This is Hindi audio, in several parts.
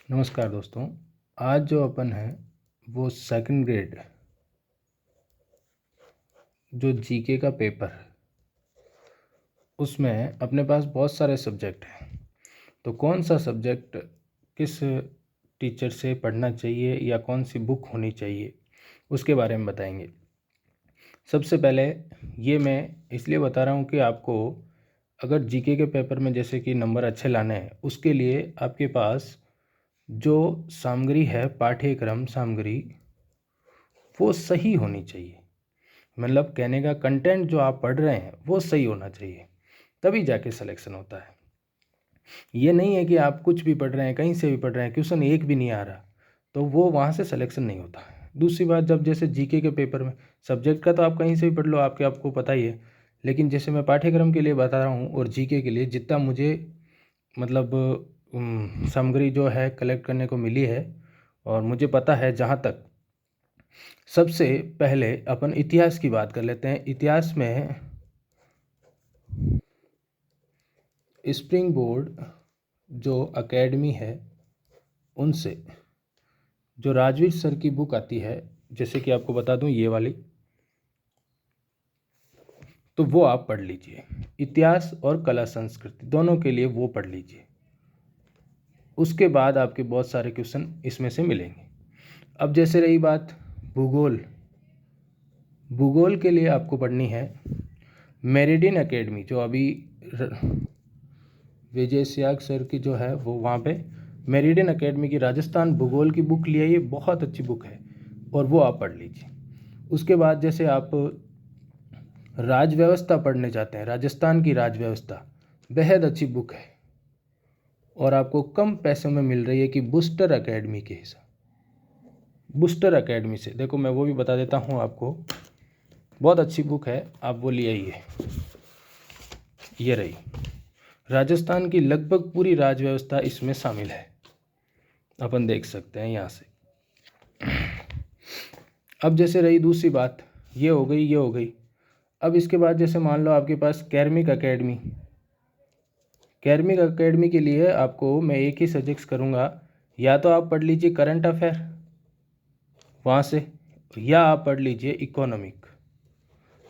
नमस्कार दोस्तों। आज जो अपन है वो सेकंड ग्रेड जो जीके का पेपर, उसमें अपने पास बहुत सारे सब्जेक्ट हैं। तो कौन सा सब्जेक्ट किस टीचर से पढ़ना चाहिए या कौन सी बुक होनी चाहिए उसके बारे में बताएंगे। सबसे पहले ये मैं इसलिए बता रहा हूँ कि आपको अगर जीके के पेपर में जैसे कि नंबर अच्छे लाने हैं, उसके लिए आपके पास जो सामग्री है, पाठ्यक्रम सामग्री, वो सही होनी चाहिए। मतलब कहने का कंटेंट जो आप पढ़ रहे हैं वो सही होना चाहिए, तभी जाके सिलेक्शन होता है। ये नहीं है कि आप कुछ भी पढ़ रहे हैं, कहीं से भी पढ़ रहे हैं, क्वेश्चन एक भी नहीं आ रहा तो वो वहाँ से सिलेक्शन नहीं होता। दूसरी बात, जब जैसे जीके के पेपर में सब्जेक्ट का तो आप कहीं से भी पढ़ लो, आपको पता ही है। लेकिन जैसे मैं पाठ्यक्रम के लिए बता रहा हूँ और जीके के लिए जितना मुझे मतलब सामग्री जो है कलेक्ट करने को मिली है और मुझे पता है, जहाँ तक सबसे पहले अपन इतिहास की बात कर लेते हैं। इतिहास में स्प्रिंग बोर्ड जो एकेडमी है, उनसे जो राजवीर सर की बुक आती है, जैसे कि आपको बता दूं ये वाली, तो वो आप पढ़ लीजिए। इतिहास और कला संस्कृति दोनों के लिए वो पढ़ लीजिए। उसके बाद आपके बहुत सारे क्वेश्चन इसमें से मिलेंगे। अब जैसे रही बात भूगोल, भूगोल के लिए आपको पढ़नी है मेरिडियन एकेडमी, जो अभी विजय सियाग सर की जो है वो वहाँ पे मेरिडियन एकेडमी की राजस्थान भूगोल की बुक ली है। ये बहुत अच्छी बुक है और वो आप पढ़ लीजिए। उसके बाद जैसे आप राज व्यवस्था पढ़ने जाते हैं, राजस्थान की राज व्यवस्था बेहद अच्छी बुक है और आपको कम पैसों में मिल रही है कि बूस्टर एकेडमी के हिसाब, बूस्टर एकेडमी से। देखो मैं वो भी बता देता हूँ आपको, बहुत अच्छी बुक है, आप वो ले आइए। ये रही, राजस्थान की लगभग पूरी राज व्यवस्था इसमें शामिल है, अपन देख सकते हैं यहाँ से। अब जैसे रही दूसरी बात, ये हो गई, ये हो गई। अब इसके बाद जैसे मान लो आपके पास कैर्मिक एकेडमी, कैर्मिक एकेडमी के लिए आपको मैं एक ही सजेस्ट करूँगा, या तो आप पढ़ लीजिए करंट अफेयर वहाँ से, या आप पढ़ लीजिए इकोनॉमिक।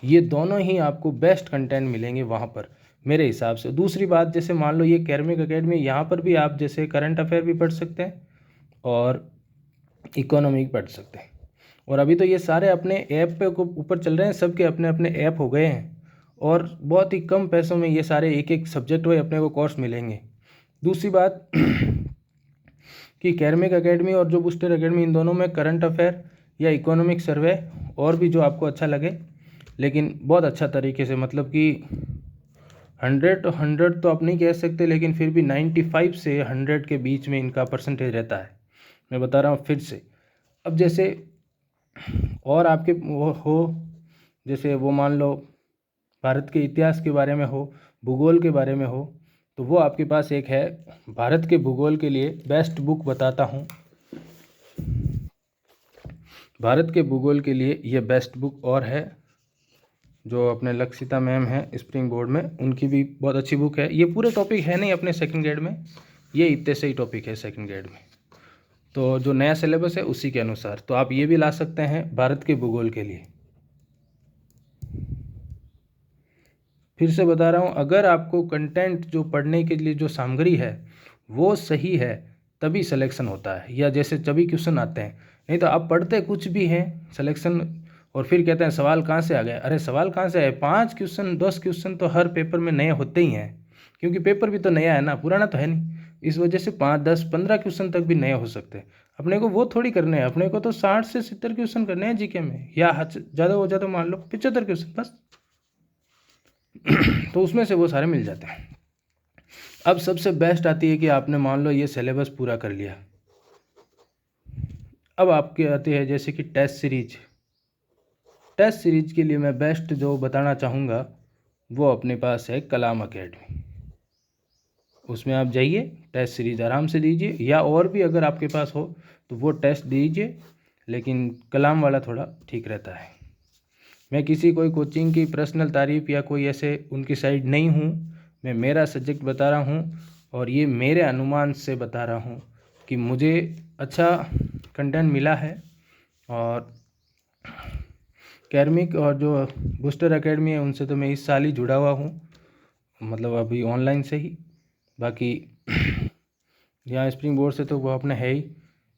ये दोनों ही आपको बेस्ट कंटेंट मिलेंगे वहाँ पर मेरे हिसाब से। दूसरी बात, जैसे मान लो ये कैर्मिक एकेडमी, यहाँ पर भी आप जैसे करंट अफेयर भी पढ़ सकते हैं और इकोनॉमिक पढ़ सकते हैं। और अभी तो ये सारे अपने ऐप पे ऊपर चल रहे हैं, सबके अपने अपने ऐप हो गए हैं और बहुत ही कम पैसों में ये सारे एक एक सब्जेक्ट हुए अपने को कोर्स मिलेंगे। दूसरी बात कि कैर्मिक एकेडमी और जो बूस्टर एकेडमी, इन दोनों में करंट अफेयर या इकोनॉमिक सर्वे और भी जो आपको अच्छा लगे, लेकिन बहुत अच्छा तरीके से, मतलब कि 100 तो आप नहीं कह सकते, लेकिन फिर भी 95 से 100 के बीच में इनका परसेंटेज रहता है। मैं बता रहा हूँ फिर से। अब जैसे और आपके वो हो, जैसे वो मान लो भारत के इतिहास के बारे में हो, भूगोल के बारे में हो, तो वो आपके पास एक है भारत के भूगोल के लिए बेस्ट बुक बताता हूँ। भारत के भूगोल के लिए ये बेस्ट बुक और है, जो अपने लक्षिता मैम है स्प्रिंग बोर्ड में, उनकी भी बहुत अच्छी बुक है। ये पूरे टॉपिक है नहीं अपने सेकंड ग्रेड में, ये इतने से ही टॉपिक है सेकंड ग्रेड में, तो जो नया सिलेबस है उसी के अनुसार। तो आप ये भी ला सकते हैं भारत के भूगोल के लिए। फिर से बता रहा हूँ, अगर आपको कंटेंट जो पढ़ने के लिए जो सामग्री है वो सही है तभी सिलेक्शन होता है, या जैसे तभी क्वेश्चन आते हैं। नहीं तो आप पढ़ते कुछ भी हैं सिलेक्शन, और फिर कहते हैं सवाल कहाँ से आ गए। अरे सवाल कहाँ से आए, 5 क्वेश्चन 10 क्वेश्चन तो हर पेपर में नए होते ही हैं, क्योंकि पेपर भी तो नया है ना, पुराना तो है नहीं। इस वजह से 5 10 15 क्वेश्चन तक भी नए हो सकते हैं। अपने को वो थोड़ी करने हैं, अपने को तो 60 से 70 क्वेश्चन करने हैं जीके में, या ज़्यादा हो ज़्यादा मान लो 75 क्वेश्चन बस। तो उसमें से वो सारे मिल जाते हैं। अब सबसे बेस्ट आती है कि आपने मान लो ये सिलेबस पूरा कर लिया, अब आपके आती है जैसे कि टेस्ट सीरीज। टेस्ट सीरीज के लिए मैं बेस्ट जो बताना चाहूँगा वो अपने पास है कलाम एकेडमी। उसमें आप जाइए, टेस्ट सीरीज आराम से दीजिए, या और भी अगर आपके पास हो तो वो टेस्ट दीजिए, लेकिन कलाम वाला थोड़ा ठीक रहता है। मैं किसी कोई कोचिंग की पर्सनल तारीफ़ या कोई ऐसे उनकी साइड नहीं हूँ, मैं मेरा सब्जेक्ट बता रहा हूँ और ये मेरे अनुमान से बता रहा हूँ। कि मुझे अच्छा कंटेंट मिला है और कैर्मिक और जो बूस्टर एकेडमी है उनसे तो मैं इस साल ही जुड़ा हुआ हूँ, मतलब अभी ऑनलाइन से ही। बाकी यहाँ स्प्रिंग बोर्ड से तो वो अपने है ही,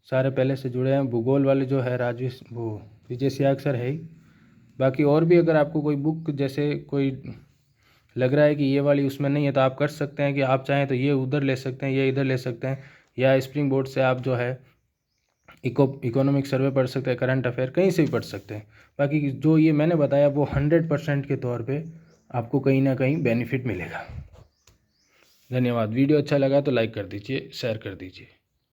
सारे पहले से जुड़े हैं। भूगोल वाले जो है राजेश वो विजय सियाग सर है ही। बाकी और भी अगर आपको कोई बुक जैसे कोई लग रहा है कि ये वाली उसमें नहीं है तो आप कर सकते हैं कि आप चाहें तो ये उधर ले सकते हैं, ये इधर ले सकते हैं, या स्प्रिंग बोर्ड से आप जो है इकोनॉमिक सर्वे पढ़ सकते हैं, करंट अफेयर कहीं से भी पढ़ सकते हैं। बाकी जो ये मैंने बताया वो 100% के तौर पे आपको कहीं ना कहीं बेनिफिट मिलेगा। धन्यवाद। वीडियो अच्छा लगा तो लाइक कर दीजिए, शेयर कर दीजिए।